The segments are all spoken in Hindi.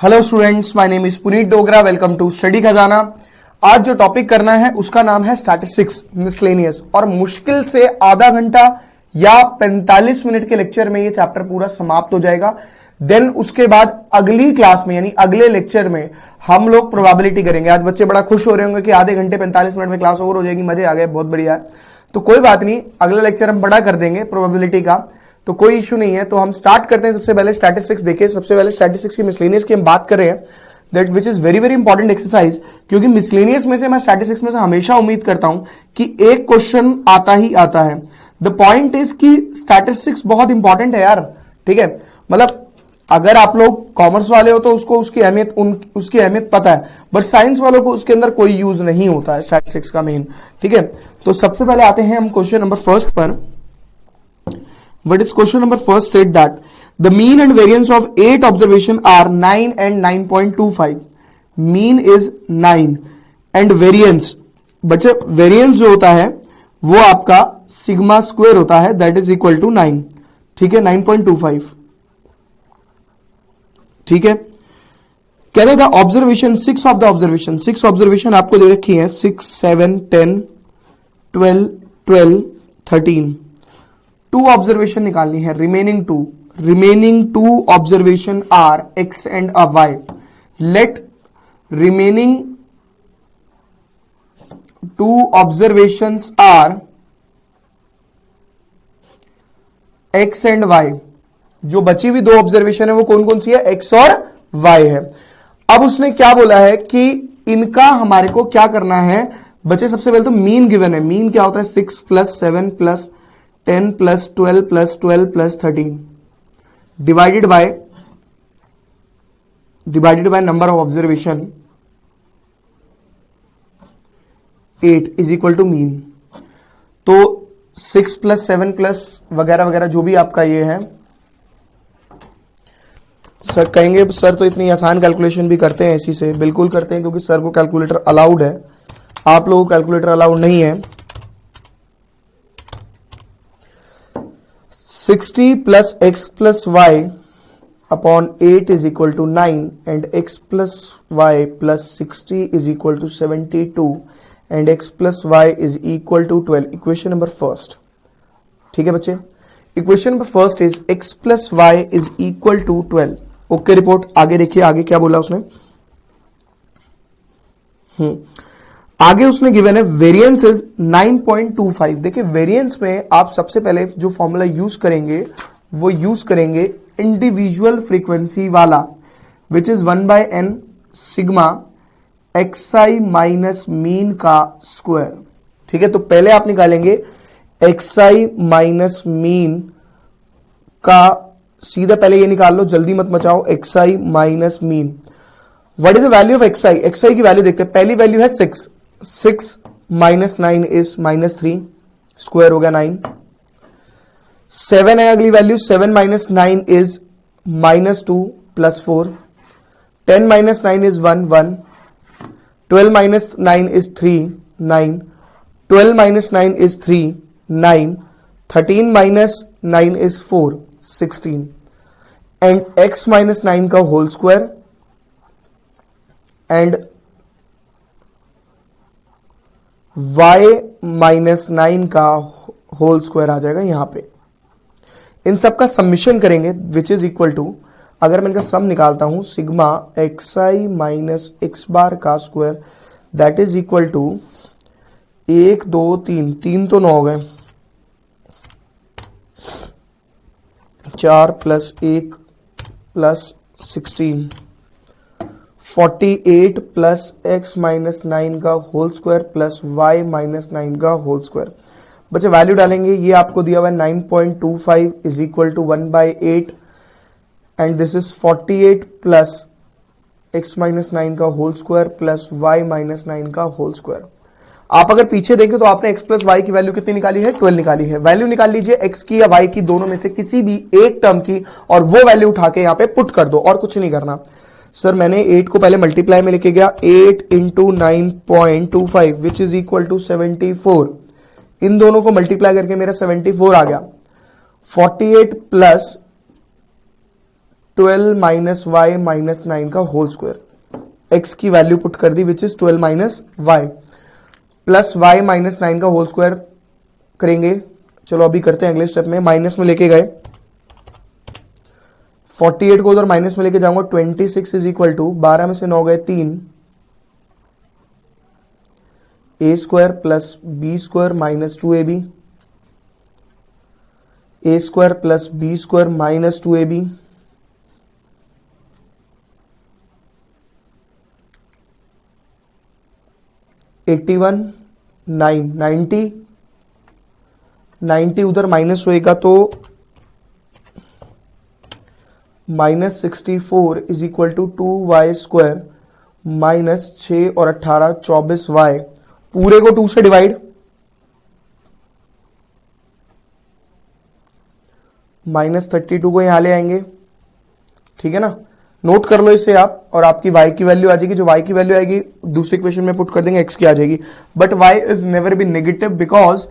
Hello students, my name is Puneet Dogra. Welcome to study Khajana. आज जो टॉपिक करना है उसका नाम है स्टैटिस्टिक्स मिसलेनियस, और मुश्किल से आधा घंटा या 45 मिनट के लेक्चर में ये चैप्टर पूरा समाप्त हो जाएगा। देन उसके बाद अगली क्लास में यानी अगले लेक्चर में हम लोग प्रोबेबिलिटी करेंगे। आज बच्चे बड़ा खुश हो रहे होंगे कि आधे घंटे 45 मिनट में क्लास ओवर हो जाएगी, मजे आ गए, बहुत बढ़िया है। तो कोई बात नहीं, अगला लेक्चर हम बड़ा कर देंगे प्रोबेबिलिटी का, तो कोई इश्यू नहीं है। तो हम स्टार्ट करते हैं। सबसे पहले स्टैटिस्टिक्स देखिए। सबसे पहले स्टैटिस्टिक्स की मिसलेनियस की हम बात कर रहे हैं, that which is very very important exercise, क्योंकि मिसलेनियस में से मैं स्टैटिस्टिक्स में से हमेशा उम्मीद करता हूं कि एक क्वेश्चन आता ही आता है। द पॉइंट इज कि स्टैटिस्टिक्स बहुत इंपॉर्टेंट है यार, ठीक है। मतलब अगर आप लोग कॉमर्स वाले हो तो उसको उसकी अहमियत पता है, बट साइंस वालों को उसके अंदर कोई यूज नहीं होता है स्टैटिस्टिक्स का मेन, ठीक है। तो सबसे पहले आते हैं हम क्वेश्चन नंबर फर्स्ट पर। What is question number first said that the mean and variance of 8 observation are 9 and 9.25. Mean is 9 and variance, बच्चे variance जो होता है वो आपका सिग्मा स्क्वायर होता है, that is equal to 9, ठीक है, 9.25, ठीक है। कहते थे observation 6 of the observation, 6 observation आपको दे रखी है, 6, 7, 10, 12, 13, 2 ऑब्जर्वेशन निकालनी है, remaining two observation are X and a Y. Let remaining 2 observations are X and Y. जो बची हुई 2 ऑब्जर्वेशन है वो कौन कौन सी है? एक्स और वाई है। अब उसने क्या बोला है कि इनका हमारे को क्या करना है बच्चे। सबसे पहले तो मीन गिवन है। मीन क्या होता है? 6 plus 7 plus 10 plus 12 plus 12 plus 13 divided by number of observation 8 is equal to mean. तो 6 प्लस 7 प्लस वगैरह वगैरह जो भी आपका ये है, सर कहेंगे सर तो इतनी आसान कैलकुलेशन भी करते हैं इसी से। बिल्कुल करते हैं, क्योंकि सर को कैलकुलेटर अलाउड है, आप लोगों को कैलकुलेटर अलाउड नहीं है। 60 plus X plus Y upon 8 is equal to 9 and X plus Y plus 60 is equal to 72 and X plus Y is equal to 12। Equation number first, ठीक है बच्चे। Equation number first is X plus Y is equal to 12। Okay report. आगे देखिए, आगे क्या बोला उसने। आगे उसने गिवन है वेरिएंस इज 9.25। देखिए वेरिएंस में आप सबसे पहले जो फॉर्मूला यूज करेंगे वो यूज करेंगे इंडिविजुअल फ्रीक्वेंसी वाला, which is 1/n sigma xi minus mean का स्क्वायर, ठीक है। तो पहले आप निकालेंगे xi माइनस मीन का, सीधा पहले ये निकाल लो, जल्दी मत मचाओ। xi minus mean, what is the value of xi? xi की वैल्यू देखते हैं। पहली वैल्यू है 6 माइनस 9 इज माइनस 3, स्क्वायर हो गया 9। 7 है अगली value, 7 minus 9 is minus 2 plus 4। 10 minus 9 is 1, 1। 12 minus 9 is 3, 9। 12 minus 9 is 3, 9। 13 minus 9 is 4, 16। And x minus 9 का whole square and y minus 9 का होल स्क्वायर आ जाएगा यहां पे। इन सब का समिशन करेंगे, विच इज इक्वल टू, अगर मैं इनका सम निकालता हूं, sigma xi minus x bar का square, that is equal to 1 2 3, 3 तो 9 हो गए, 4 plus 1 plus 16, 48 plus x minus 9 का whole square plus y minus 9 का होल स्क्वायर। बच्चे वैल्यू डालेंगे, ये आपको दिया हुआ है 9.25 is equal to 1/8 and this is 48 plus x minus 9 का whole square plus y minus 9 का होल स्क्वायर। आप अगर पीछे देखें तो आपने x प्लस वाई की वैल्यू कितनी निकाली है? 12 निकाली है। वैल्यू निकाल लीजिए x की या y की, दोनों में से किसी भी एक टर्म की, और वो वैल्यू उठा के यहां पे पुट कर दो, और कुछ नहीं करना। सर मैंने 8 को पहले मल्टीप्लाई में लेके गया, 8 into 9.25 which is equal to 74। इन दोनों को मल्टीप्लाई करके मेरा 74 आ गया। 48 प्लस 12 माइनस वाई माइनस 9 का होल स्क्वायर। एक्स की वैल्यू पुट कर दी which is 12 minus Y plus Y minus 9 का होल स्क्वायर करेंगे। चलो अभी करते हैं अगले स्टेप में। माइनस में लेके गए, 48 को उधर माइनस में लेके जाऊंगा। 26 इज इक्वल टू 12 में से 9 गए 3 A square plus B square minus 2ab, A square plus B square minus 2ab, $81 9 90 उधर माइनस होएगा तो minus 64 is equal to 2y square minus 6 और 18 24y, पूरे को 2 से डिवाइड, माइनस 32 को यहां ले आएंगे। ठीक है ना, नोट कर लो इसे आप, और आपकी y की वैल्यू आ जाएगी। जो y की वैल्यू आएगी दूसरे इक्वेशन में पुट कर देंगे, x की आ जाएगी। But y is never be negative because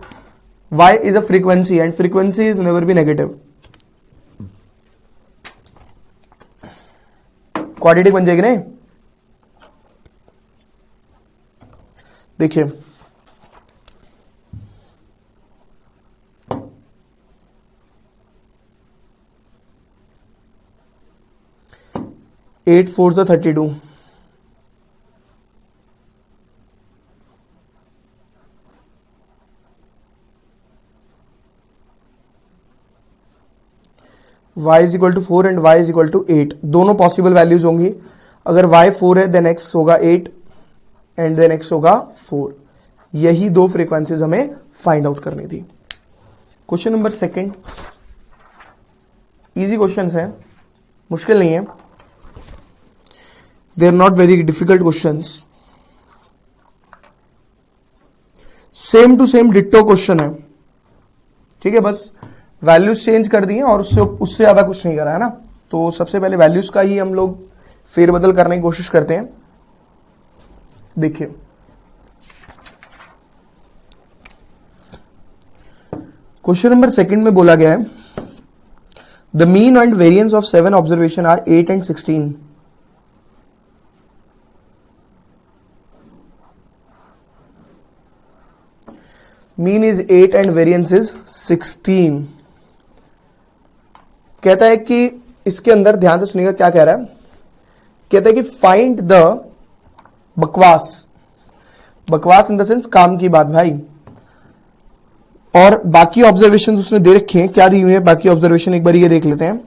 y is a frequency and frequency is never be negative. Quadratic बन जाएगी ना। देखिए 8 4 32, y is equal to 4 and y is equal to 8, दोनों पॉसिबल वैल्यूज होंगी। अगर y 4 है देन x होगा 8 एंड देन x होगा 4। यही दो फ्रीक्वेंसीज हमें फाइंड आउट करनी थी। Question number second, easy questions है, मुश्किल नहीं है, they are not very difficult questions. Same to same ditto question है। ठीक है, बस वैल्यूज चेंज कर दिए और उससे ज्यादा कुछ नहीं करा है ना। तो सबसे पहले वैल्यूज का ही हम लोग फेरबदल करने की कोशिश करते हैं। देखिए क्वेश्चन नंबर सेकंड में बोला गया है the mean and variance of 7 observation are 8 and 16। Mean is 8 and variance is 16। कहता है कि इसके अंदर ध्यान से सुनिएगा क्या कह रहा है। कहता है कि फाइंड द बकवास, बकवास इन द सेंस काम की बात भाई, और बाकी ऑब्जर्वेशन उसने दे रखे हैं। क्या दी हुई है बाकी ऑब्जर्वेशन, एक बार ये देख लेते हैं।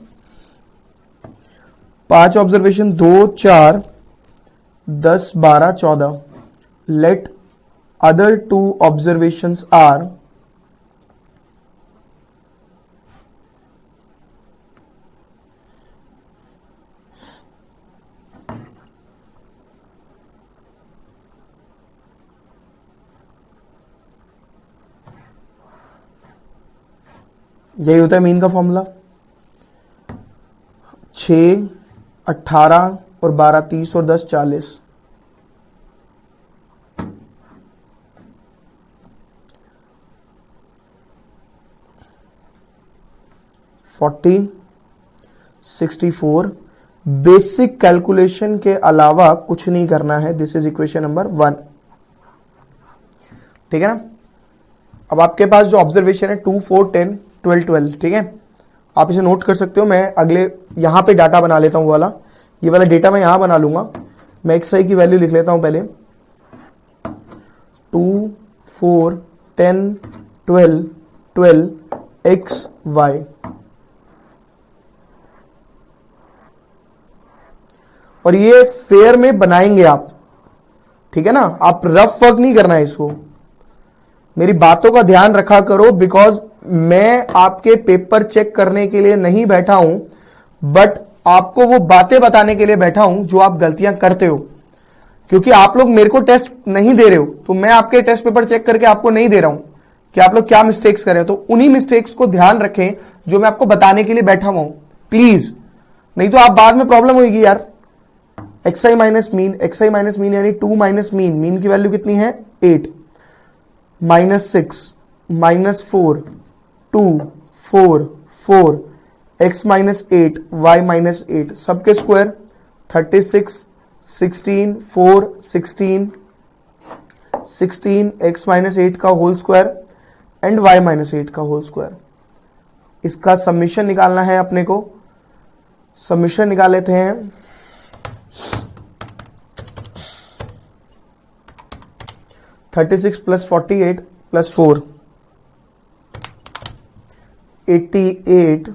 5 observation 2 4 10 12 14। Let other 2 observations are यही होता है मीन का फॉर्मूला। 6 18 और 12 30 और 10 40। $40 64। बेसिक कैलकुलेशन के अलावा कुछ नहीं करना है। This is equation number 1। ठीक है ना। अब आपके पास जो ऑब्जर्वेशन है 2 4 10 12 12, ठीक है, आप इसे नोट कर सकते हो। मैं अगले यहां पे डाटा बना लेता हूं वाला, ये वाला डेटा मैं यहां बना लूंगा। मैं xi की वैल्यू लिख लेता हूं पहले। 2 4 10 12 12 xy। और ये फेयर में बनाएंगे आप, ठीक है ना। आप रफ वर्क नहीं करना है इसको, मेरी बातों का ध्यान रखा करो। बिकॉज मैं आपके पेपर चेक करने के लिए नहीं बैठा हूं, बट आपको वो बातें बताने के लिए बैठा हूं जो आप गलतियां करते हो। क्योंकि आप लोग मेरे को टेस्ट नहीं दे रहे हो, तो मैं आपके टेस्ट पेपर चेक करके आपको नहीं दे रहा हूं कि आप लोग क्या मिस्टेक्स करें। तो उन्हीं मिस्टेक्स को ध्यान रखें जो मैं आपको बताने के लिए बैठा हुआ हूं, प्लीज। नहीं तो आप बाद में प्रॉब्लम होगी यार। xi minus mean, xi minus mean यानी 2 माइनस मीन, मीन की वैल्यू कितनी है 8, minus 6 minus 4 2 4 4 x minus 8 y minus 8 सबके स्क्वायर 36 16 4 16 16 x माइनस 8 का whole square and y minus 8 का होल स्क्वायर। इसका समीशन निकालना है अपने को। समीशन निकाल लेते हैं। 36 plus 48 plus 4 88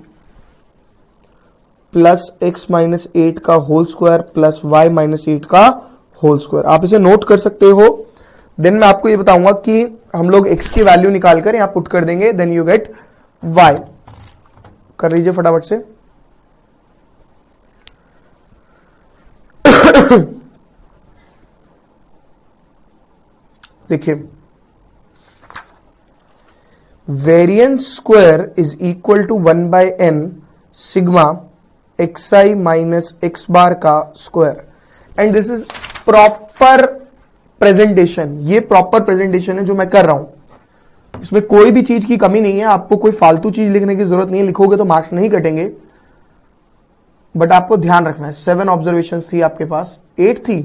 plus x minus 8 का whole square plus y minus 8 का होल स्क्वायर। आप इसे नोट कर सकते हो। देन मैं आपको ये बताऊंगा कि हम लोग x की वैल्यू निकालकर यहां पुट कर देंगे, देन यू गेट y। कर लीजिए फटाफट से। देखिए, variance square is equal to 1 by n sigma xi minus x bar का square and this is proper presentation. ये प्रॉपर प्रेजेंटेशन है जो मैं कर रहा हूं। इसमें कोई भी चीज की कमी नहीं है। आपको कोई फालतू चीज लिखने की जरूरत नहीं है। लिखोगे तो मार्क्स नहीं कटेंगे, बट आपको ध्यान रखना है। 7 ऑब्जर्वेशन थी आपके पास, 8 थी,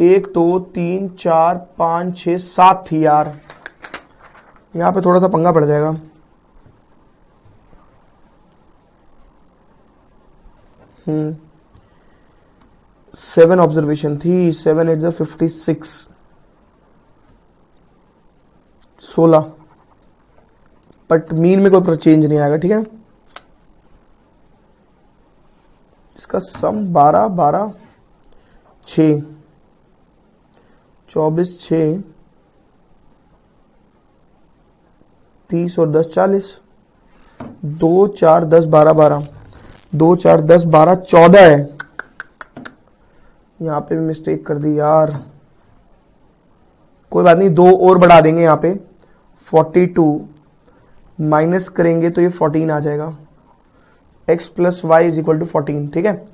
1 2 3 4 5 6 7 थी यार। यहां पे थोड़ा सा पंगा पड़ जाएगा। हम्म 7 ऑब्जर्वेशन थी, 7 8 56 16, बट मीन में कोई चेंज नहीं आएगा, ठीक है। इसका सम 12 12 6 24 6 30 और 10 40 2 4 10 12 12 2 4 10 12 14 है। यहां पे भी मिस्टेक कर दी यार, कोई बात नहीं, 2 और बढ़ा देंगे यहां पे। 42 माइनस करेंगे तो ये 14 आ जाएगा। x plus Y is equal to 14, ठीक है।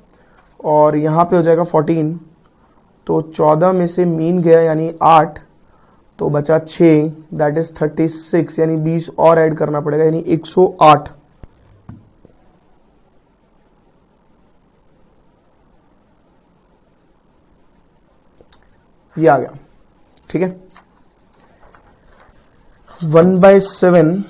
और यहां पे हो जाएगा 14, तो 14 में से मीन गया यानी 8, तो बचा 6, दैट इज 36, यानी 20 और ऐड करना पड़ेगा, यानी 108। ये आ गया, ठीक है। 1/7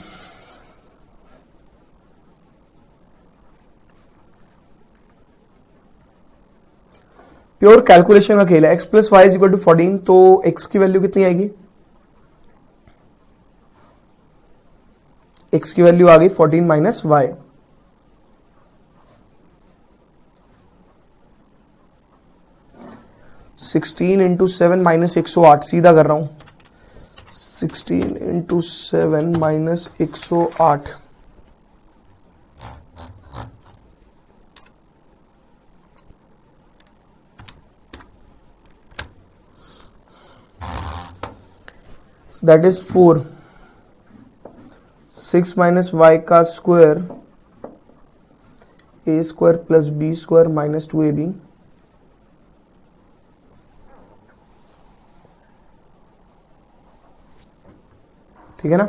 प्योर कैलकुलेशन का खेल है। x plus Y is equal to 14, तो x की वैल्यू कितनी आएगी? x की वैल्यू आ गई 14 minus Y. Sixteen into 7 minus 108, सीधा कर रहा हूं। 16 into 7 minus 108, that is 4। 6 minus Y का square A square plus B square minus 2ab, ठीक है ना।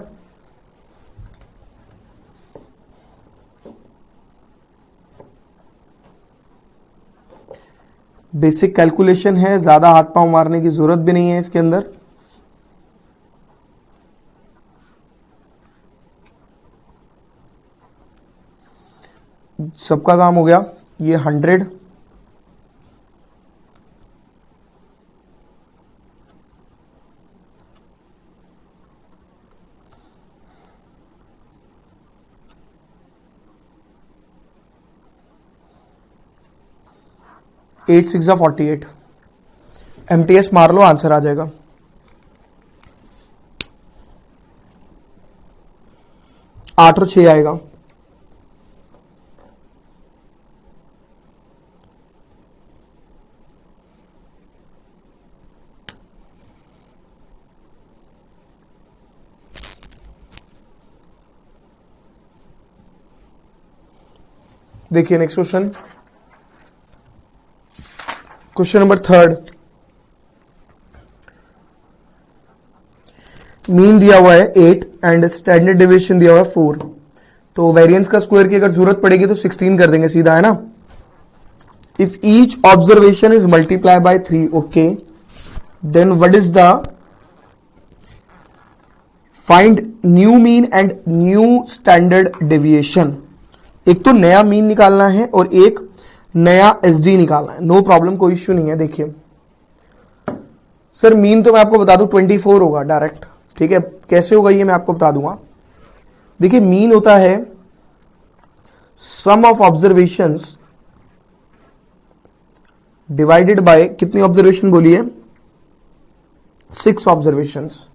बेसिक कैलकुलेशन है, ज्यादा हाथ पांव मारने की जरूरत भी नहीं है इसके अंदर। सबका काम हो गया। ये 100, एट 6 48, MTS मार लो, आंसर आ जाएगा। आठ और 6 आएगा। देखिए next question, question number 3। Mean दिया हुआ है 8 एंड स्टैंडर्ड डेविएशन दिया हुआ है 4। तो वेरिएंस का स्क्वायर की अगर जरूरत पड़ेगी तो 16 कर देंगे सीधा, है ना। If each observation is multiply by 3, okay, then what is the find new mean and new standard deviation. एक तो नया मीन निकालना है और एक नया एसडी निकालना है। नो प्रॉब्लम, कोई इश्यू नहीं है। देखिए सर मीन तो मैं आपको बता दूं 24 होगा डायरेक्ट, ठीक है। कैसे होगा ये मैं आपको बता दूंगा। देखिए मीन होता है सम ऑफ ऑब्जर्वेशंस डिवाइडेड बाय, कितनी ऑब्जर्वेशन बोलिए, 6 ऑब्जर्वेशंस,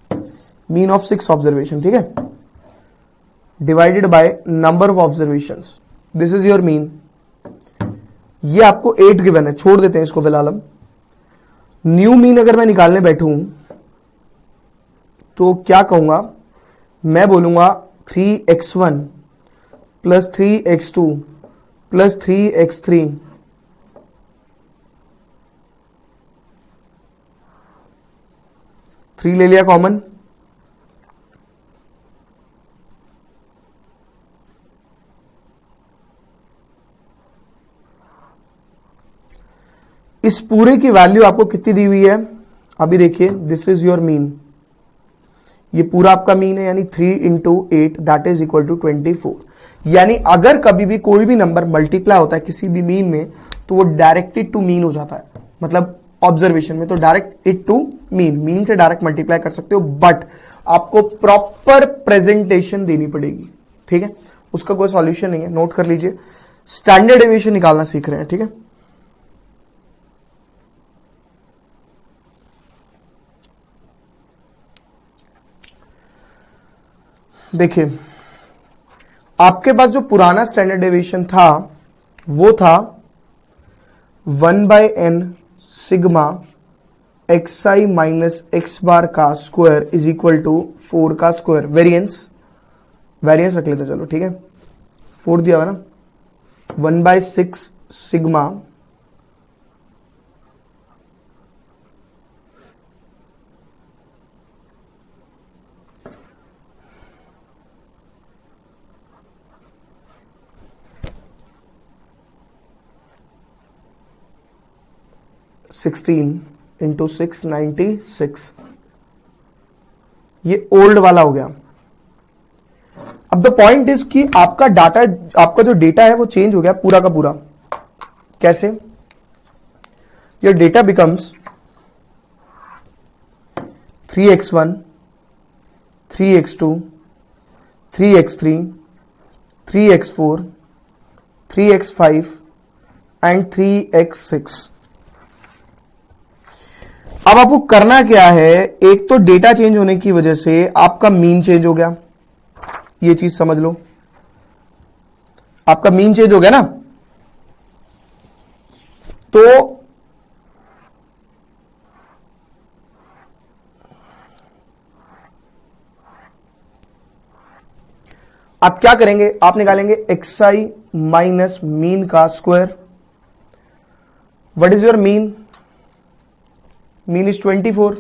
मीन ऑफ 6 ऑब्जर्वेशन, ठीक है, divided by number of observations, this is your mean. ये आपको 8 गिवन है, छोड़ देते हैं इसको फिलहाल हम। न्यू मीन अगर मैं निकालने बैठूं तो क्या कहूंगा, मैं बोलूंगा 3x1 plus 3x2 plus 3x3 3 ले लिया कॉमन, इस पूरे की वैल्यू आपको कितनी दी हुई है अभी देखिए, दिस इज योर मीन। ये पूरा आपका मीन है, यानी 3 into 8 that is equal to 24। यानी अगर कभी भी कोई भी नंबर मल्टीप्लाई होता है किसी भी मीन में तो वो डायरेक्टेड टू मीन हो जाता है। मतलब ऑब्जर्वेशन में तो direct it to mean, mean से डायरेक्ट मल्टीप्लाई कर सकते हो, बट आपको प्रॉपर प्रेजेंटेशन देनी पड़ेगी, ठीक है। उसका कोई सॉल्यूशन नहीं है, नोट कर लीजिए। स्टैंडर्ड डेविएशन निकालना सीख रहे हैं, ठीक है। देखिए आपके पास जो पुराना स्टैंडर्ड डेविएशन था वो था 1/n sigma xi minus x bar का स्क्वायर इज इक्वल टू 4 का स्क्वायर। वेरिएंस रख लेते चलो, ठीक है, 4 दिया हुआ ना, 1/6 सिग्मा इंटू 696। ये ओल्ड वाला हो गया। अब द पॉइंट इज कि आपका डाटा, आपका जो डेटा है वो चेंज हो गया पूरा का पूरा। कैसे? Your data becomes 3x1 3x2 3x3 3x4 3x5 and 3x6। अब आपको करना क्या है, एक तो डेटा चेंज होने की वजह से आपका मीन चेंज हो गया, ये चीज समझ लो, आपका मीन चेंज हो गया ना। तो आप क्या करेंगे, आप निकालेंगे xi माइनस मीन का square. What is your mean? Mean is 24।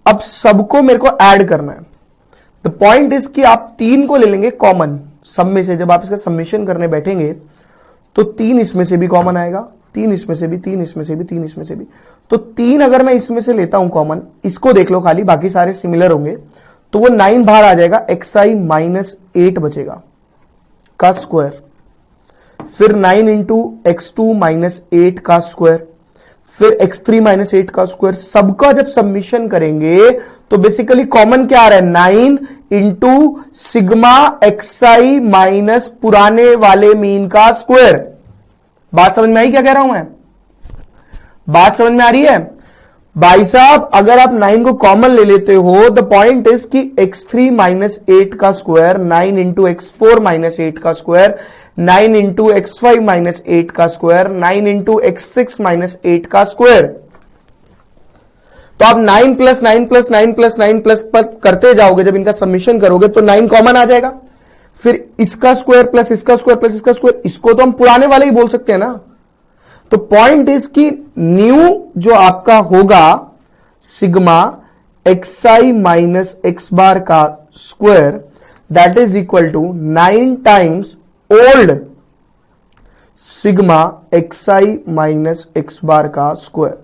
अब सबको मेरे को ऐड करना है। द पॉइंट इज कि आप 3 को ले लेंगे कॉमन सब में से। जब आप इसका सबमिशन करने बैठेंगे तो 3 इसमें से भी कॉमन आएगा, 3 इसमें से भी, 3 इसमें से भी, 3 इसमें से भी। तो 3 अगर मैं इसमें से लेता हूं कॉमन, इसको देख लो खाली, बाकी सारे सिमिलर होंगे, तो वो 9 बाहर आ जाएगा, xi माइनस 8 बचेगा का स्क्वायर। फिर 9 इंटू x2 माइनस 8 का स्क्वायर, फिर x3 माइनस 8 का स्क्वायर। सबका जब सबमिशन करेंगे तो बेसिकली कॉमन क्या आ रहा है, 9 इंटू सिग्मा xi माइनस पुराने वाले मीन का स्क्वायर। बात समझ में आई क्या कह रहा हूं मैं? बात समझ में आ रही है भाई साहब? अगर आप 9 को कॉमन ले लेते हो, द पॉइंट इज कि x3 माइनस 8 का स्क्वायर 9 इंटू x4 माइनस 8 का स्क्वायर 9 इंटू x5 माइनस 8 का स्क्वायर, 9 इंटू x6 माइनस 8 का स्क्वायर। तो आप 9 प्लस 9 प्लस 9 प्लस 9 प्लस करते जाओगे, जब इनका सबमिशन करोगे तो 9 कॉमन आ जाएगा, फिर इसका स्क्वायर प्लस इसका स्क्वायर प्लस इसका स्क्वायर, इसको तो हम पुराने वाले ही बोल सकते हैं ना। तो पॉइंट इज कि न्यू जो आपका होगा sigma xi minus x bar का square, that is equal to 9 times old sigma xi minus x bar का स्क्वायर।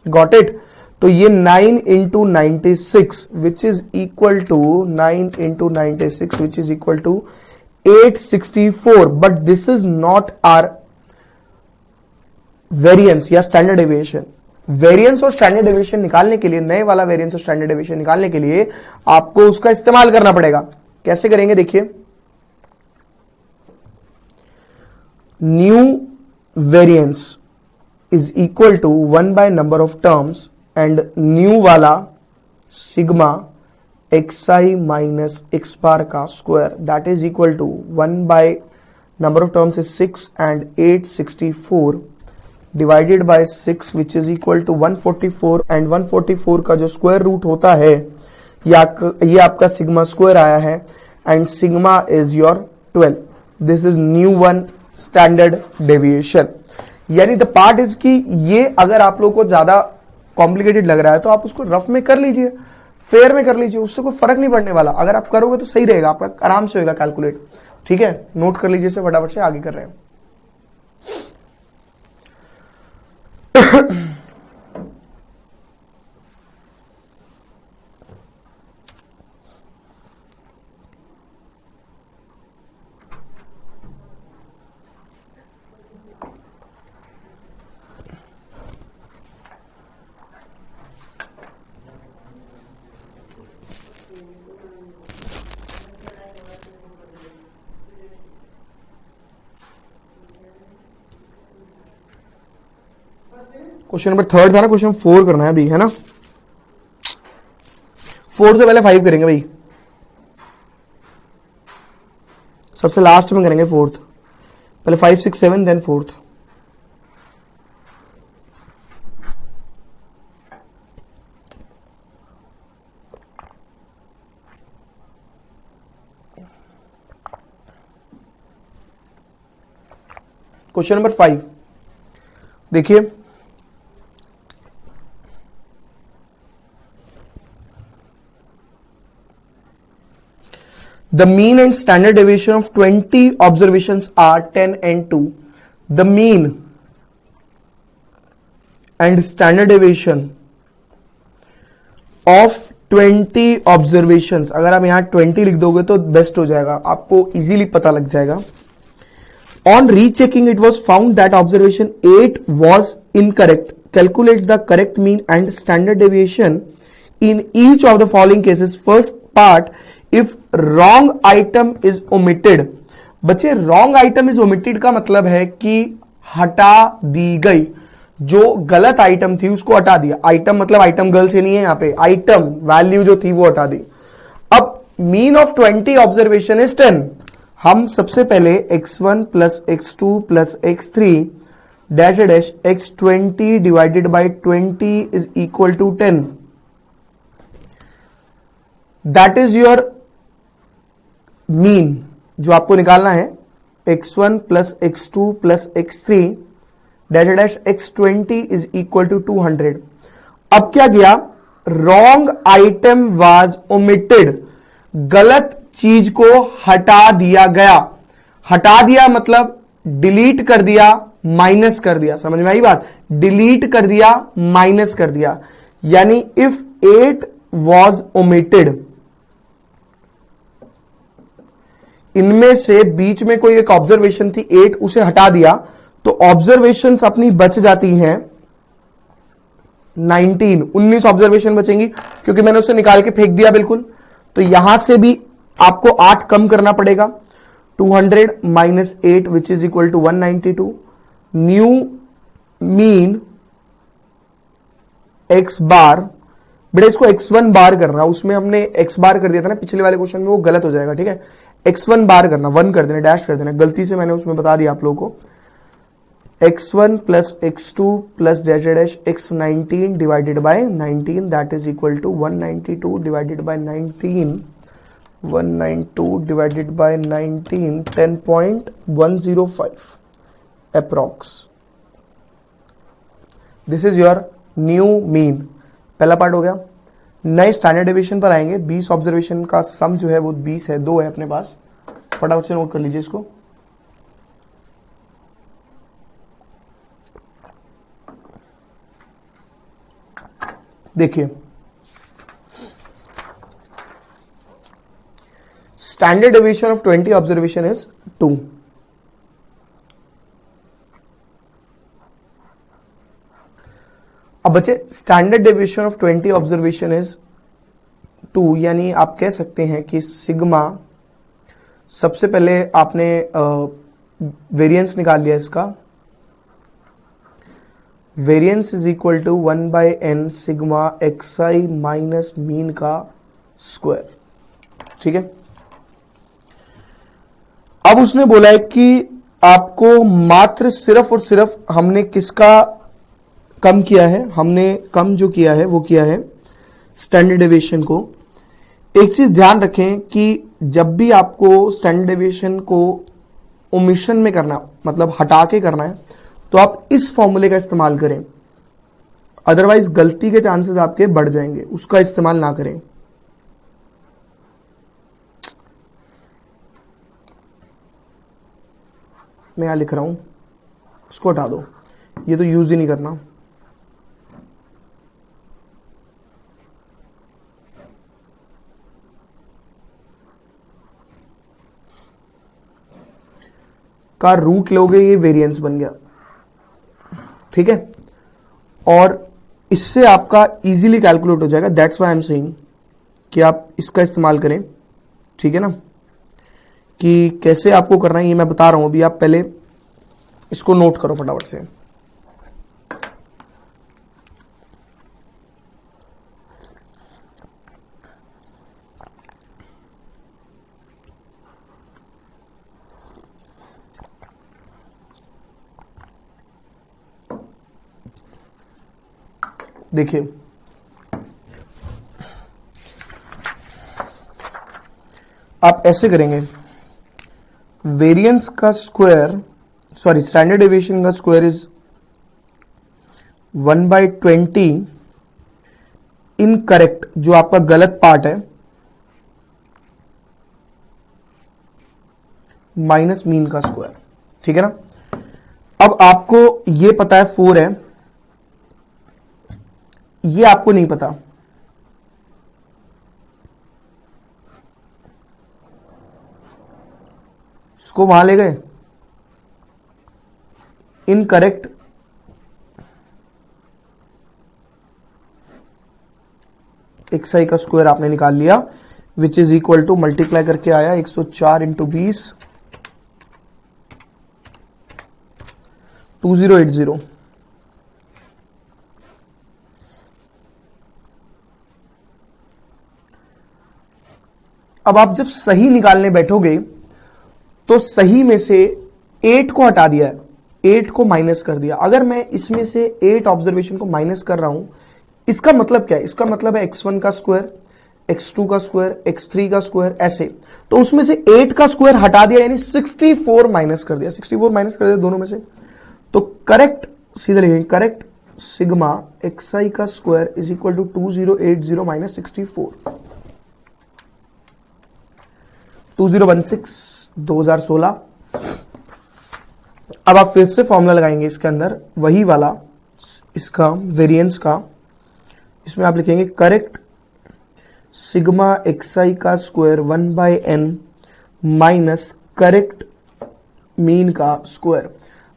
Got it? तो ये 9 into 96 which is equal to 9 into 96 which is equal to 864, but this is not our variance या स्टैंडर्ड डेविएशन। वेरिएंस और स्टैंडर्ड डेविएशन निकालने के लिए, नए वाला वेरिएंस और स्टैंडर्ड डेविएशन निकालने के लिए आपको उसका इस्तेमाल करना पड़ेगा। कैसे करेंगे देखिए, new variance is equal to 1 by number of terms and new वाला sigma xi minus x bar का square, that is equal to 1 by number of terms is 6 and 864 divided by 6 which is equal to 144 and 144 का जो स्क्वायर रूट होता है ये आपका सिग्मा स्क्वायर आया है and sigma is your 12। This is new one standard deviation. यानी द पार्ट इज कि ये अगर आप लोग को ज्यादा कॉम्प्लिकेटेड लग रहा है तो आप उसको रफ में कर लीजिए, फेयर में कर लीजिए, उससे कोई फर्क नहीं पड़ने वाला। अगर आप करोगे तो सही रहेगा, आपका आराम से होगा कैलकुलेट। ठीक है, नोट कर लीजिए, से फटाफट से आगे कर रहे हैं। क्वेश्चन नंबर 3 था ना, क्वेश्चन 4 करना है अभी, है ना। 4 से पहले 5 करेंगे भाई, सबसे लास्ट में करेंगे 4th। पहले 5 6 7 देन 4th। क्वेश्चन नंबर 5 देखिए, the mean and standard deviation of 20 observations are 10 and 2. The mean and standard deviation of 20 observations, अगर आप यहां 20 लिख दोगे तो बेस्ट हो जाएगा, आपको इजीली पता लग जाएगा। On rechecking, it was found that observation 8 was incorrect. Calculate the correct mean and standard deviation in each of the following cases. First part, if wrong item is omitted. बच्चे, wrong item is omitted का मतलब है कि हटा दी गई, जो गलत आइटम थी उसको हटा दिया। आइटम मतलब आइटम गर्ल से नहीं है, यहां पे आइटम वैल्यू जो थी वो हटा दी। अब मीन ऑफ 20 ऑब्जर्वेशन इज 10। हम सबसे पहले x1 plus x2 plus x3 dash dash x20 divided by 20 is equal to 10। That is your mean जो आपको निकालना है, x1 plus x2 plus x3 dash dash x20 is equal to 200। अब क्या किया, रॉन्ग आइटम वाज ओमिटेड, गलत चीज को हटा दिया गया। हटा दिया मतलब डिलीट कर दिया, माइनस कर दिया। समझ में आई बात? डिलीट कर दिया, माइनस कर दिया। यानी इफ 8 वॉज ओमिटेड, इनमें से बीच में कोई एक ऑब्जर्वेशन थी 8, उसे हटा दिया तो ऑब्जर्वेशंस अपनी बच जाती हैं 19 ऑब्जर्वेशन बचेंगी, क्योंकि मैंने उसे निकाल के फेंक दिया बिल्कुल। तो यहां से भी आपको 8 कम करना पड़ेगा। 200 minus 8 which is equal to 192। New mean x bar, बेटा इसको x1 बार करना, उसमें हमने x बार कर दिया था ना पिछले वाले क्वेश्चन में, वो गलत हो जाएगा। ठीक है, x1 बार करना, 1 कर देना, डैश कर देना, गलती से मैंने उसमें बता दिया आप लोगों को। x1 plus x2 plus dash dash x19 divided by 19 that is equal to 192 divided by 19, 192 divided by 19, 10.105 approx. This is your new mean. पहला पार्ट हो गया। नए स्टैंडर्ड डेविएशन पर आएंगे। 20 ऑब्जर्वेशन का सम जो है वो 20 है, 2 है अपने पास, फटाफट से नोट कर लीजिए इसको। देखिए standard deviation of 20 observation is 2। अब बच्चे standard deviation of 20 observation is 2, यानी आप कह सकते हैं कि सिग्मा, सबसे पहले आपने वेरिएंस निकाल लिया इसका, variance is equal to 1/n sigma xi minus mean का स्क्वायर। ठीक है, अब उसने बोला है कि आपको मात्र सिर्फ और सिर्फ हमने किसका कम किया है, हमने कम जो किया है वो किया है स्टैंडर्ड डेविएशन को। एक चीज ध्यान रखें कि जब भी आपको स्टैंडर्ड डेविएशन को ओमिशन में करना, मतलब हटा के करना है, तो आप इस फॉर्मूले का इस्तेमाल करें, अदरवाइज गलती के चांसेस आपके बढ़ जाएंगे, उसका इस्तेमाल ना करें। मैं यहां लिख रहा हूं, उसको हटा दो, ये तो यूज ही नहीं करना। का रूट लोगे, ये वेरिएंस बन गया। ठीक है, और इससे आपका इजीली कैलकुलेट हो जाएगा। That's why I am saying कि आप इसका इस्तेमाल करें। ठीक है ना, कि कैसे आपको करना है ये मैं बता रहा हूं, अभी आप पहले इसको नोट करो फटाफट से। देखिए आप ऐसे करेंगे, वेरिएंस का स्क्वायर, सॉरी स्टैंडर्ड डेविएशन का स्क्वायर इज 1/20 इनकरेक्ट, जो आपका गलत पार्ट है, माइनस मीन का स्क्वायर। ठीक है ना, अब आपको ये पता है 4 है, ये आपको नहीं पता, इसको वहां ले गए, इनकरेक्ट, xi का स्क्वायर आपने निकाल लिया, which is equal to, multiply करके आया 104 इंटू 20, 2080। अब आप जब सही निकालने बैठोगे तो सही में से 8 को हटा दिया है, 8 को माइनस कर दिया। अगर मैं इसमें से 8 ऑब्जर्वेशन को माइनस कर रहा हूं, इसका मतलब क्या है? इसका मतलब है x1 का स्क्वायर, x2 का स्क्वायर, x3 का स्क्वायर, ऐसे। तो उसमें से 8 का स्क्वायर हटा दिया, यानी 64 माइनस कर दिया, 64 माइनस कर दिया दोनों में से। तो करेक्ट सीधे लिखेंगे, करेक्ट सिग्मा xi का square is equal to 2080 minus 64, 2016। अब आप फिर से फॉर्मूला लगाएंगे इसके अंदर, वही वाला, इसका वेरिएंस का। इसमें आप लिखेंगे करेक्ट सिग्मा xi का square 1/n minus correct mean का स्क्वायर।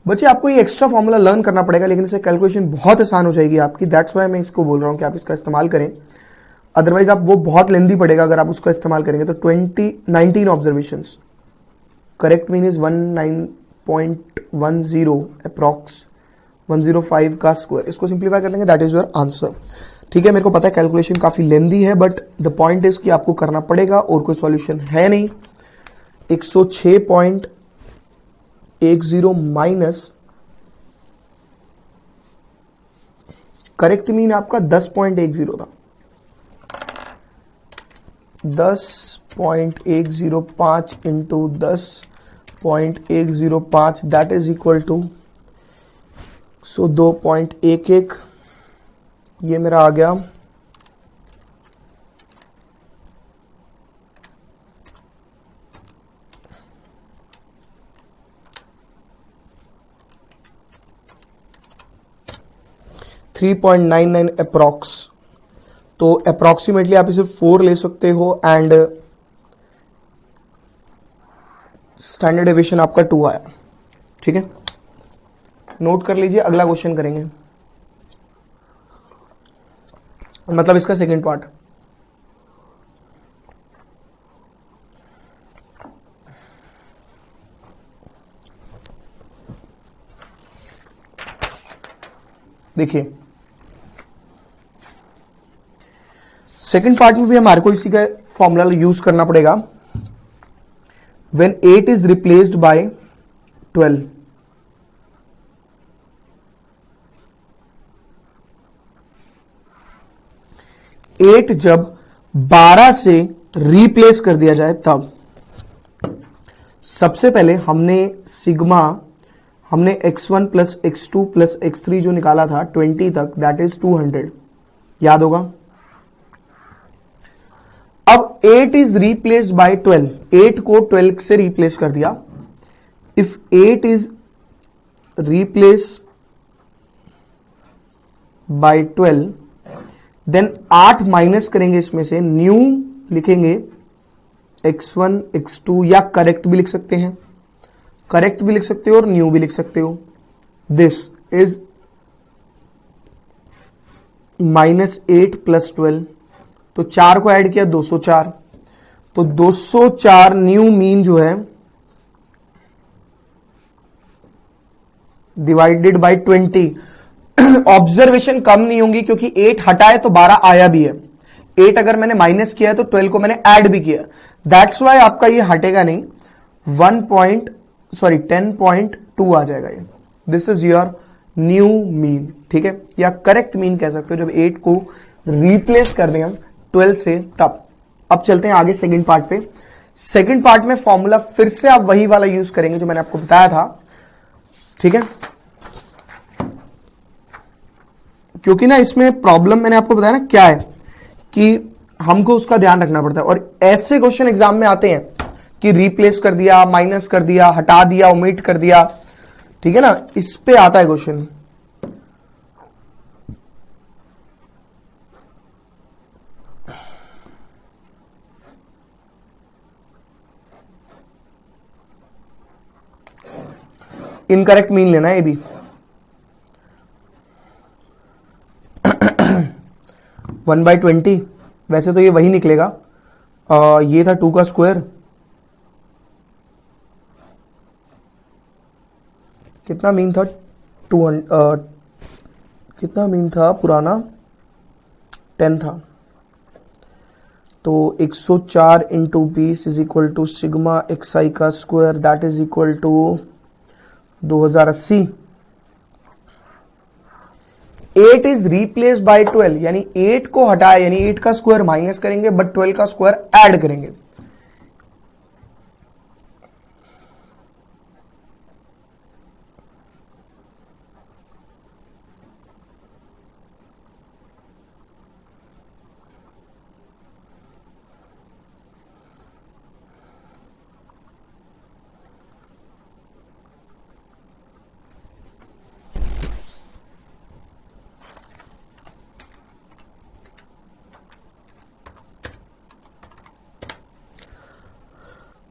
बच्चे आपको ये एक्स्ट्रा फॉर्मूला लर्न करना पड़ेगा, लेकिन इससे कैलकुलेशन बहुत आसान हो जाएगी आपकी। दैट्स वाई मैं इसको बोल रहा हूं कि आप इसका इस्तेमाल करें, अदरवाइज आप वो बहुत लेंदी पड़ेगा अगर आप उसका इस्तेमाल करेंगे। तो 19 observations, correct mean is 19.10 approx 105 का स्क्वायर। इसको सिंप्लीफाई कर लेंगे, दैट इज योर आंसर। ठीक है, मेरे को पता है कैलकुलेशन काफी लेंदी है, बट द पॉइंट इज कि आपको करना पड़ेगा और कोई सॉल्यूशन है नहीं। 106.10 माइनस करेक्ट मीन आपका 10.10 था, 10.105 into 10.105 that is equal to 2.11, ये मेरा आ गया 3.99 अप्रॉक्स। तो अप्रॉक्सीमेटली आप इसे 4 ले सकते हो एंड स्टैंडर्ड डेविएशन आपका 2 आया। ठीक है, नोट कर लीजिए, अगला क्वेश्चन करेंगे, मतलब इसका सेकंड पार्ट। देखिए सेकंड पार्ट में भी हमारे को इसी का फॉर्मूला यूज करना पड़ेगा। When 8 is replaced by 12, eight जब 12 से रिप्लेस कर दिया जाए तब सबसे पहले हमने x1 plus x2 plus x3 जो निकाला था 20 तक, दैट इज 200, याद होगा। अब 8 इज रिप्लेस्ड बाय 12, 8 को 12 से रिप्लेस कर दिया। If 8 is replace by 12 then 8 minus करेंगे इसमें से, न्यू लिखेंगे x1 x2, या करेक्ट भी लिख सकते हैं, करेक्ट भी लिख सकते हो और न्यू भी लिख सकते हो। दिस इज -8 प्लस 12, तो 4 को ऐड किया 204, तो 204 न्यू मीन जो है डिवाइडेड बाय 20। ऑब्जर्वेशन कम नहीं होंगी क्योंकि 8 हटाए तो 12 आया भी है, 8 अगर मैंने माइनस किया है तो 12 को मैंने ऐड भी किया, दैट्स वाई आपका ये हटेगा नहीं, 10.2 आ जाएगा ये। This is your new mean, ठीक है, या करेक्ट मीन कह सकते हो जब 8 को रिप्लेस कर दें हम 12 से तब। अब चलते हैं आगे सेकंड पार्ट पे। सेकंड पार्ट में फॉर्मूला फिर से आप वही वाला यूज करेंगे जो मैंने आपको बताया था, ठीक है, क्योंकि ना इसमें प्रॉब्लम मैंने आपको बताया ना क्या है कि हमको उसका ध्यान रखना पड़ता है, और ऐसे क्वेश्चन एग्जाम में आते हैं कि रिप्लेस कर दिया, माइनस कर दिया, हटा दिया, ओमिट कर दिया, ठीक है ना, इस पे आता है क्वेश्चन। इनकरेक्ट मीन लेना है ये भी। 1/20, वैसे तो ये वही निकलेगा, ये था 2 का स्क्वायर, कितना मीन था 200, कितना मीन था पुराना 10 था, तो 104 into 20 is equal to sigma xi का square, that is equal to 2080। 8 is replace by 12, यानी 8 को हटाए, यानी 8 का स्क्वायर माइनस करेंगे बट 12 का स्क्वायर ऐड करेंगे।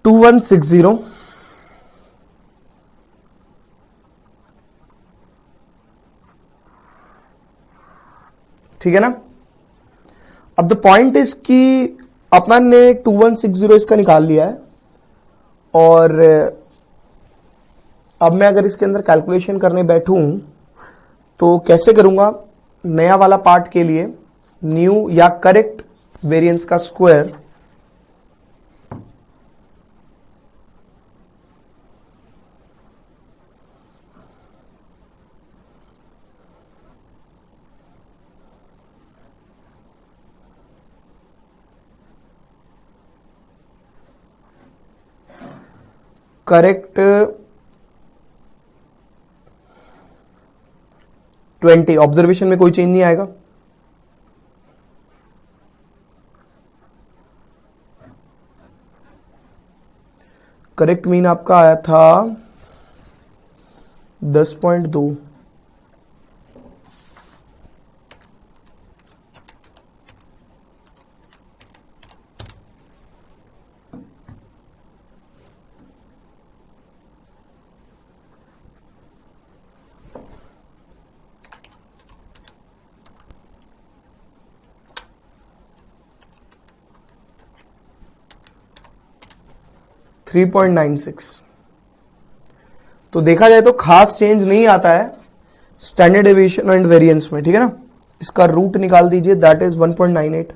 टू 2160, ठीक है ना। अब द पॉइंट इज कि अपन ने 2160 इसका निकाल लिया है, और अब मैं अगर इसके अंदर कैलकुलेशन करने बैठूं तो कैसे करूंगा, नया वाला पार्ट के लिए न्यू या करेक्ट वेरिएंस का स्क्वायर करेक्ट 20, ऑब्जर्वेशन में कोई चेंज नहीं आएगा। करेक्ट मीन आपका आया था 10.2। थ्री 3.96। तो देखा जाए तो खास चेंज नहीं आता है स्टैंडर्ड डेविएशन एंड वेरिएंस में, ठीक है ना। इसका रूट निकाल दीजिए, दैट इज 1.98।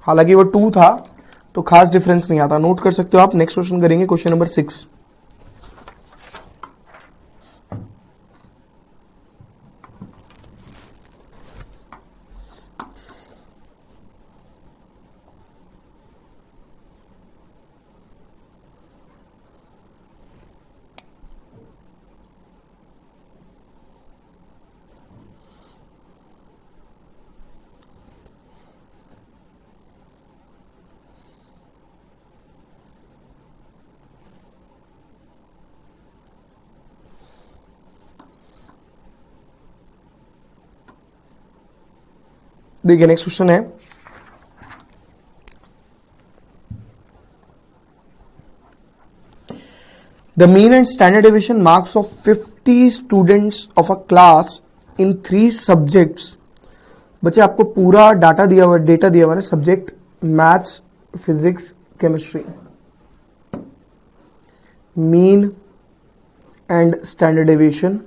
हालांकि वो 2 था तो खास डिफरेंस नहीं आता, नोट कर सकते हो आप। नेक्स्ट क्वेश्चन करेंगे, क्वेश्चन नंबर 6। देखिए नेक्स्ट क्वेश्चन है, the mean and standard deviation marks of 50 students of a class in 3 subjects. बच्चे आपको पूरा डेटा दिया हुआ है, subject maths, physics, chemistry. Mean and standard deviation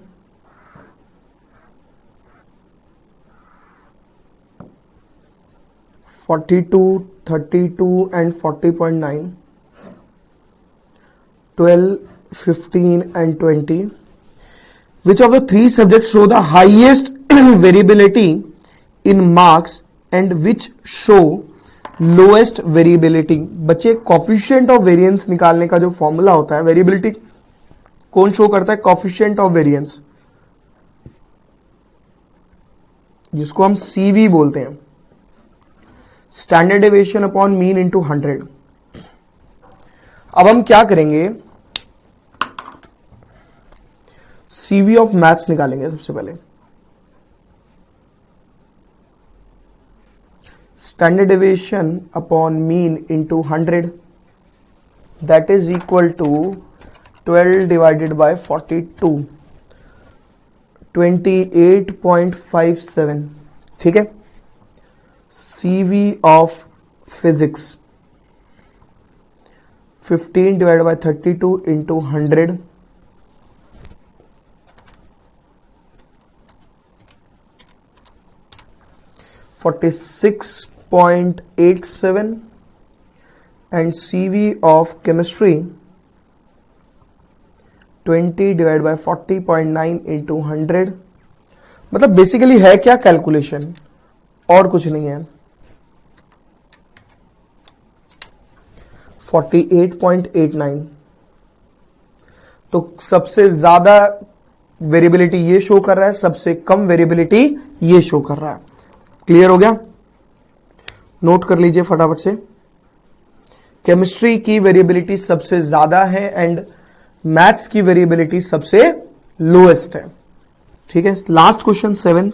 42, 32 and 40.9, 12, 15 and 20. Which of the 3 subjects show the highest variability in marks and which show lowest variability? बच्चे coefficient of variance निकालने का जो फॉर्मूला होता है, वेरिएबिलिटी कौन शो करता है? coefficient of variance, जिसको हम CV बोलते हैं, standard deviation upon mean into 100। अब हम क्या करेंगे, सीवी ऑफ मैथ्स निकालेंगे सबसे पहले। Standard deviation upon mean into 100, that is equal to 12 divided by 42, 28.57। ठीक है। CV of physics 15 divided by 32 into 100, 46.87, and CV of chemistry 20 divided by 40.9 into 100। मतलब बेसिकली है क्या, कैलकुलेशन और कुछ नहीं है। 48.89। तो सबसे ज्यादा वेरिएबिलिटी ये शो कर रहा है, सबसे कम वेरिएबिलिटी ये शो कर रहा है। क्लियर हो गया? नोट कर लीजिए फटाफट से। केमिस्ट्री की वेरिएबिलिटी सबसे ज्यादा है एंड मैथ्स की वेरिएबिलिटी सबसे लोएस्ट है। ठीक है। Last question 7।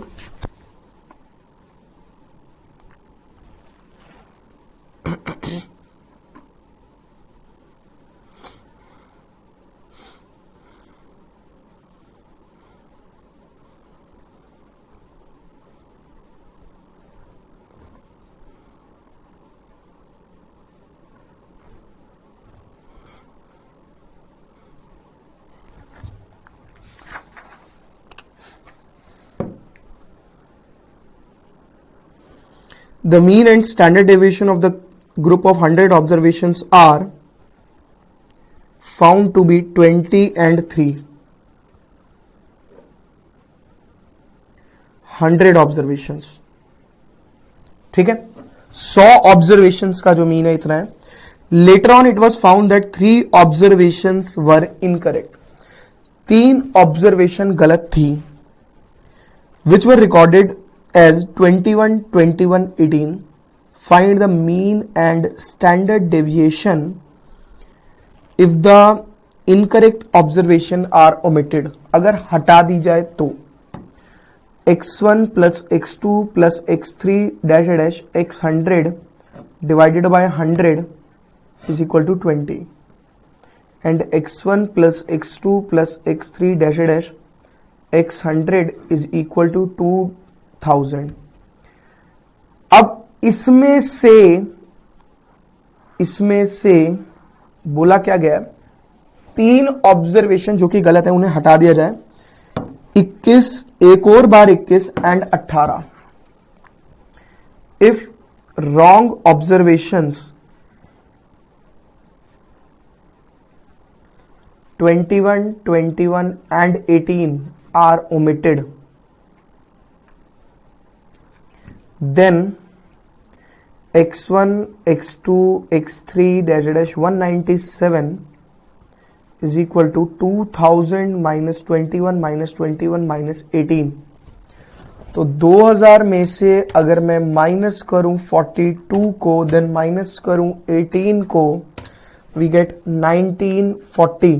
The mean and standard deviation of the group of 100 observations are found to be 20 and 3। 100 observations, ठीक है। 100 ऑब्जर्वेशंस का जो मीन है इतना है। Later on it was found that 3 observations were incorrect, 3 observation गलत थी, विच वर recorded as 21, 21, 18. Find the mean and standard deviation if the incorrect observation are omitted. अगर हटा दी जाए तो x1 plus x2 plus x3 dash dash x100 divided by 100 is equal to 20 and x1 plus x2 plus x3 dash dash x100 is equal to 2000. अब इसमें से बोला क्या गया, 3 ऑब्जर्वेशन जो कि गलत है उन्हें हटा दिया जाए, 21, एक और बार 21 and 18. If wrong observations 21, 21 and 18 are omitted, then x1, x2, x3 dash dash 197 is equal to 2000 minus 21 minus 21 minus 18. तो 2000 में से अगर मैं माइनस करूं 42 को, देन माइनस करूं 18 को, we get 1940.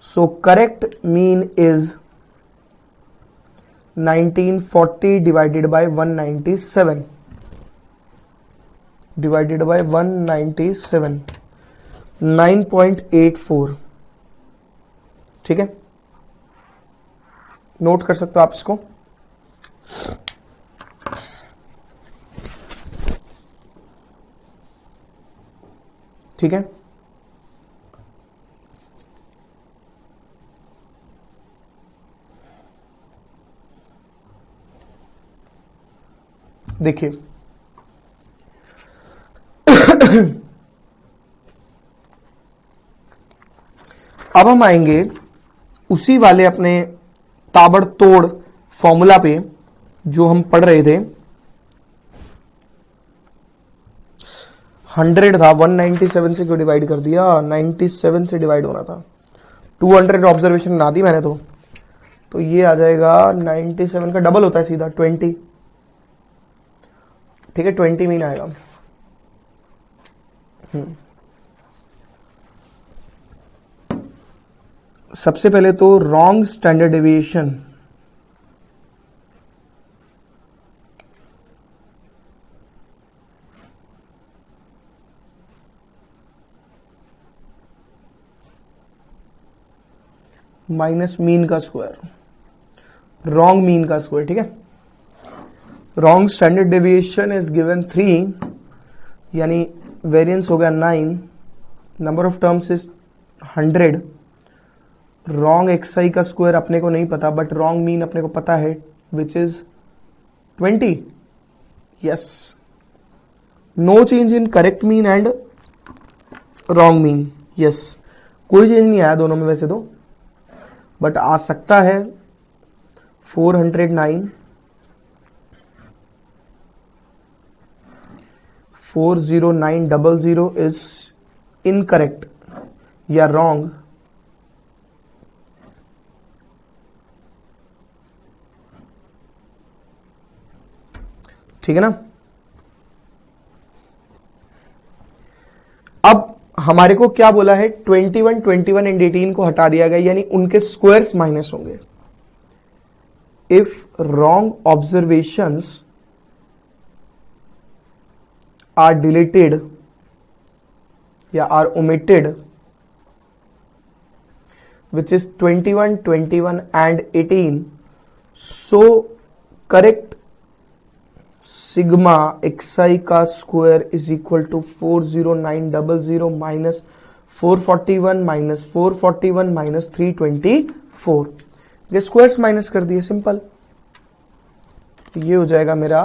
So correct mean is 1940 divided by 197. Divided by 197, 9.84. ठीक है, नोट कर सकते हो आप इसको. ठीक है, देखिए अब हम आएंगे उसी वाले अपने ताबड़तोड़ फॉर्मूला पे जो हम पढ़ रहे थे. 100 था, 197 से क्यों डिवाइड कर दिया, 97 से डिवाइड होना था. 200 ऑब्जर्वेशन ना दी मैंने तो ये आ जाएगा 97 का डबल होता है सीधा 20. ठीक है, 20 मीन आएगा. सबसे पहले तो wrong standard deviation minus mean का स्क्वायर, रॉन्ग मीन का स्क्वायर. ठीक है, wrong standard deviation is given 3, यानी वेरिएंस हो गया 9, number of terms is 100. Wrong X I का स्क्वायर अपने को नहीं पता, बट रॉन्ग मीन अपने को पता है, which is 20. Yes, no change in correct mean and wrong mean. Yes, कोई चेंज नहीं आया दोनों में वैसे तो, बट आ सकता है 409, 40900 इज इनकरेक्ट या रॉन्ग. ठीक है ना. अब हमारे को क्या बोला है, 21, 21 एंड 18 को हटा दिया गया, यानी उनके स्क्वायर्स माइनस होंगे. If wrong observations are deleted या are omitted, which is 21, 21 and 18, so correct sigma xi का square is equal to 40900 minus 441 minus 441 minus 324. ये स्क्वायर्स माइनस कर दिए, सिंपल. ये हो जाएगा मेरा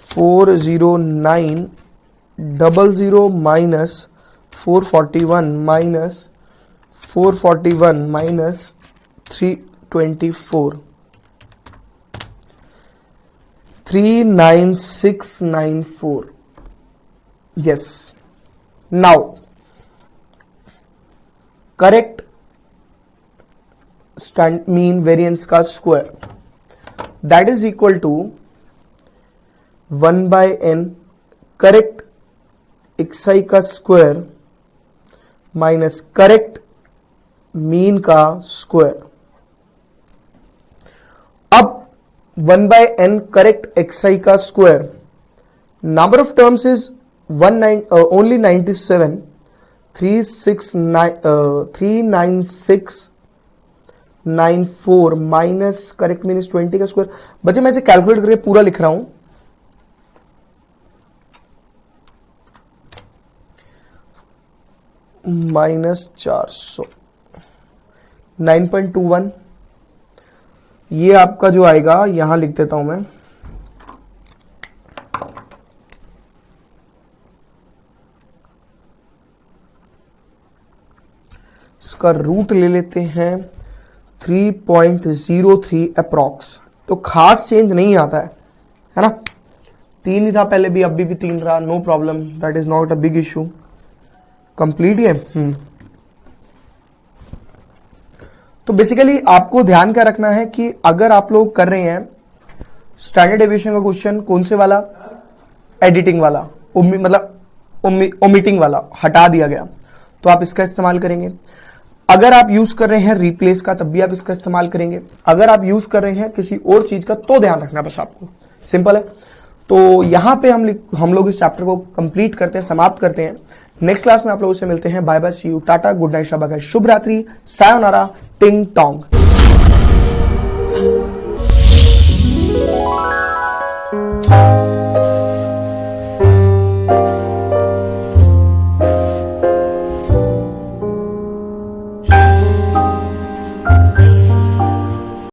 40900 minus 441 minus 441 minus 324, 39694. Yes, now correct mean variance का square that is equal to 1/n correct xi का स्क्वायर माइनस करेक्ट मीन का स्क्वायर। अब 1/n करेक्ट xi का square, number of terms is only 97, 39694 minus correct mean is 20 का स्क्वायर। बच्चे मैं इसे कैलकुलेट करके पूरा लिख रहा हूं, -400 9.21, ये आपका जो आएगा यहां लिख देता हूं मैं, इसका रूट ले लेते हैं 3.03 अप्रॉक्स। तो खास चेंज नहीं आता है ना, 3 ही था पहले भी, अभी भी 3 रहा, no problem, that is not a big issue. Complete है। तो बेसिकली आपको ध्यान क्या रखना है कि अगर आप लोग कर रहे हैं स्टैंडर्ड डेविएशन का क्वेश्चन, कौन से वाला, एडिटिंग वाला, मतलब ओमिटिंग वाला हटा दिया गया, तो आप इसका इस्तेमाल करेंगे। अगर आप यूज कर रहे हैं रिप्लेस का, तब भी आप इसका इस्तेमाल करेंगे। अगर आप यूज कर रहे हैं किसी और चीज का, तो ध्यान रखना बस आपको, सिंपल है। तो यहां पे हम लोग इस चैप्टर को कंप्लीट करते हैं, समाप्त करते हैं। नेक्स्ट क्लास में आप लोगों से मिलते हैं। Bye bye, see you, tata, good night, शबा, शुभ रात्रि, सायोनारा, टिंग टोंग।